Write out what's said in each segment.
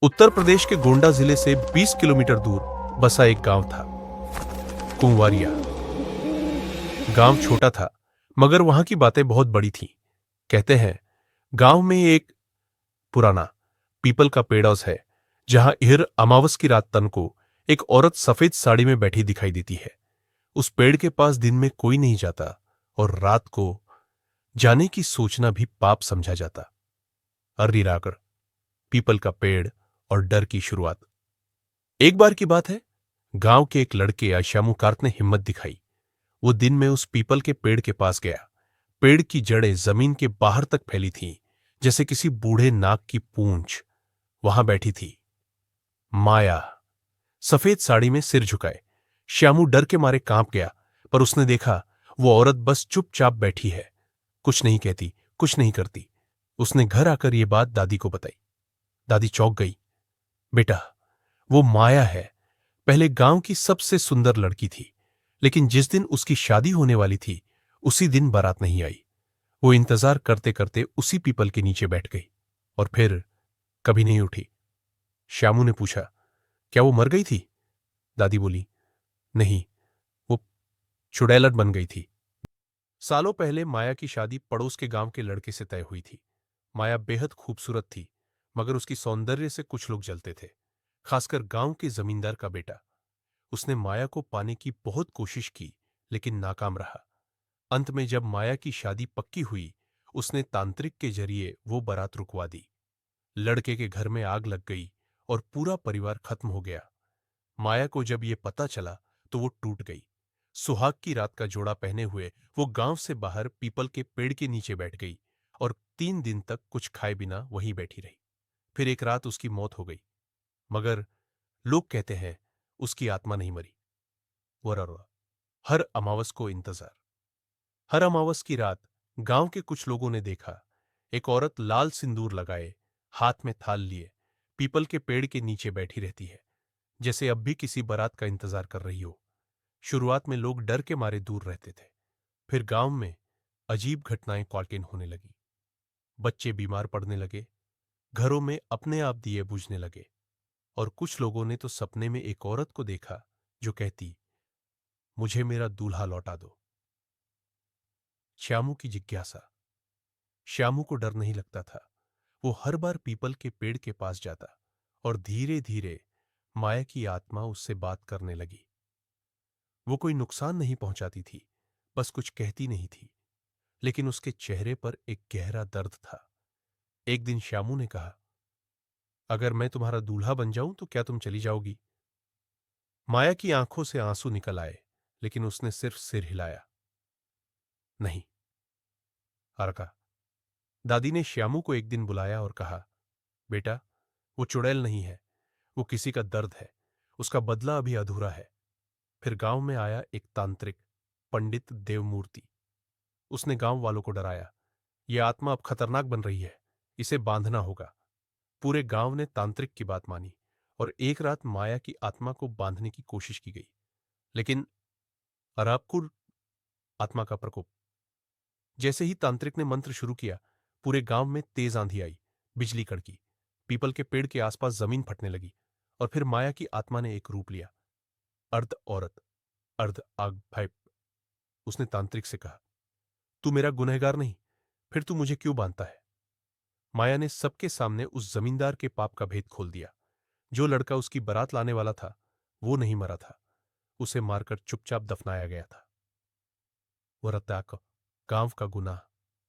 उत्तर प्रदेश के गोंडा जिले से 20 किलोमीटर दूर बसा एक गांव था, कुंवारिया। गांव छोटा था, मगर वहां की बातें बहुत बड़ी थीं। कहते हैं, गांव में एक पुराना पीपल का पेड़ है, जहां इहर अमावस की रात तन को एक औरत सफेद साड़ी में बैठी दिखाई देती है। उस पेड़ के पास दिन में कोई नहीं जाता और रात को जाने की सोचना भी पाप समझा जाता। अर्री राकर, पीपल का पेड़ और डर की शुरुआत। एक बार की बात है, गांव के एक लड़के आशामुकार्त ने हिम्मत दिखाई। वो दिन में उस पीपल के पेड़ के पास गया। पेड़ की जड़ें जमीन के बाहर तक फैली थीं, जैसे किसी बूढ़े नाग की पूंछ। वहां बैठी थी माया, सफेद साड़ी में सिर झुकाए। श्यामू डर के मारे कांप गया, पर उसने देखा वो औरत बस चुपचाप बैठी है, कुछ नहीं कहती, कुछ नहीं करती। उसने घर आकर ये बात दादी को बताई। दादी चौंक गई। बेटा, वो माया है। पहले गांव की सबसे सुंदर लड़की थी, लेकिन जिस दिन उसकी शादी होने वाली थी, उसी दिन बारात नहीं आई। वो इंतजार करते करते उसी पीपल के नीचे बैठ गई और फिर कभी नहीं उठी। श्यामू ने पूछा, क्या वो मर गई थी? दादी बोली, नहीं, वो चुड़ैलट बन गई थी। सालों पहले माया की शादी पड़ोस के गांव के लड़के से तय हुई थी। माया बेहद खूबसूरत थी, मगर उसकी सौंदर्य से कुछ लोग जलते थे, खासकर गांव के जमींदार का बेटा। उसने माया को पाने की बहुत कोशिश की, लेकिन नाकाम रहा। अंत में जब माया की शादी पक्की हुई, उसने तांत्रिक के जरिए वो बारात रुकवा दी। लड़के के घर में आग लग गई और पूरा परिवार खत्म हो गया। माया को जब ये पता चला तो वो टूट गई। सुहाग की रात का जोड़ा पहने हुए वो गांव से बाहर पीपल के पेड़ के नीचे बैठ गई और 3 दिन तक कुछ खाए बिना वहीं बैठी रही। फिर एक रात उसकी मौत हो गई, मगर लोग कहते हैं उसकी आत्मा नहीं मरी। वररवा, हर अमावस को इंतजार। हर अमावस की रात गांव के कुछ लोगों ने देखा, एक औरत लाल सिंदूर लगाए, हाथ में थाल लिए, पीपल के पेड़ के नीचे बैठी रहती है, जैसे अब भी किसी बारात का इंतजार कर रही हो। शुरुआत में लोग डर के मारे दूर रहते थे। फिर गांव में अजीब घटनाएं कॉल्टेन होने लगी। बच्चे बीमार पड़ने लगे, घरों में अपने आप दिए बुझने लगे, और कुछ लोगों ने तो सपने में एक औरत को देखा जो कहती, मुझे मेरा दूल्हा लौटा दो। श्यामू की जिज्ञासा। श्यामू को डर नहीं लगता था। वो हर बार पीपल के पेड़ के पास जाता और धीरे धीरे माया की आत्मा उससे बात करने लगी। वो कोई नुकसान नहीं पहुंचाती थी, बस कुछ कहती नहीं थी, लेकिन उसके चेहरे पर एक गहरा दर्द था। एक दिन श्यामू ने कहा, अगर मैं तुम्हारा दूल्हा बन जाऊं तो क्या तुम चली जाओगी? माया की आंखों से आंसू निकल आए, लेकिन उसने सिर्फ सिर हिलाया। नहीं, हरका। दादी ने श्यामू को एक दिन बुलाया और कहा, बेटा, वो चुड़ैल नहीं है, वो किसी का दर्द है। उसका बदला अभी अधूरा है। फिर गांव में आया एक तांत्रिक, पंडित देवमूर्ति। उसने गांव वालों को डराया, यह आत्मा अब खतरनाक बन रही है, इसे बांधना होगा। पूरे गांव ने तांत्रिक की बात मानी और एक रात माया की आत्मा को बांधने की कोशिश की गई, लेकिन अराबकुर आत्मा का प्रकोप। जैसे ही तांत्रिक ने मंत्र शुरू किया, पूरे गांव में तेज आंधी आई, बिजली कड़की, पीपल के पेड़ के आसपास जमीन फटने लगी, और फिर माया की आत्मा ने एक रूप लिया, अर्ध औरत, अर्ध आग भाई। उसने तांत्रिक से कहा, तू मेरा गुनहगार नहीं, फिर तू मुझे क्यों बांधता है? माया ने सबके सामने उस जमींदार के पाप का भेद खोल दिया। जो लड़का उसकी बारात लाने वाला था, वो नहीं मरा था, उसे मारकर चुपचाप दफनाया गया था। वो रत्याक, गांव का गुनाह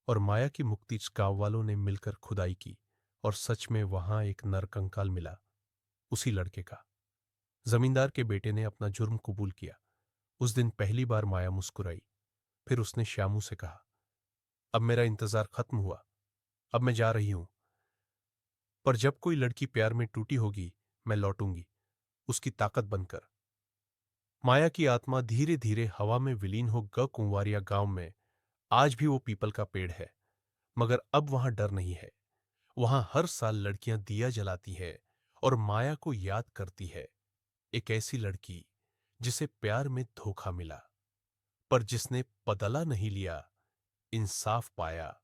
और माया की मुक्ति गांव वालों ने मिलकर खुदाई की, और सच में वहां एक नरकंकाल मिला, उसी लड़के का। जमींदार के बेटे ने अपना जुर्म कबूल किया। उस दिन पहली बार माया मुस्कुराई। फिर उसने श्यामू से कहा, अब मेरा इंतजार खत्म हुआ, अब मैं जा रही हूं, पर जब कोई लड़की प्यार में टूटी होगी, मैं लौटूंगी, उसकी ताकत बनकर। माया की आत्मा धीरे धीरे हवा में विलीन हो ग कुंवारिया गांव में। आज भी वो पीपल का पेड़ है, मगर अब वहां डर नहीं है। वहां हर साल लड़कियां दिया जलाती है और माया को याद करती है, एक ऐसी लड़की जिसे प्यार में धोखा मिला, पर जिसने बदला नहीं लिया, इंसाफ पाया।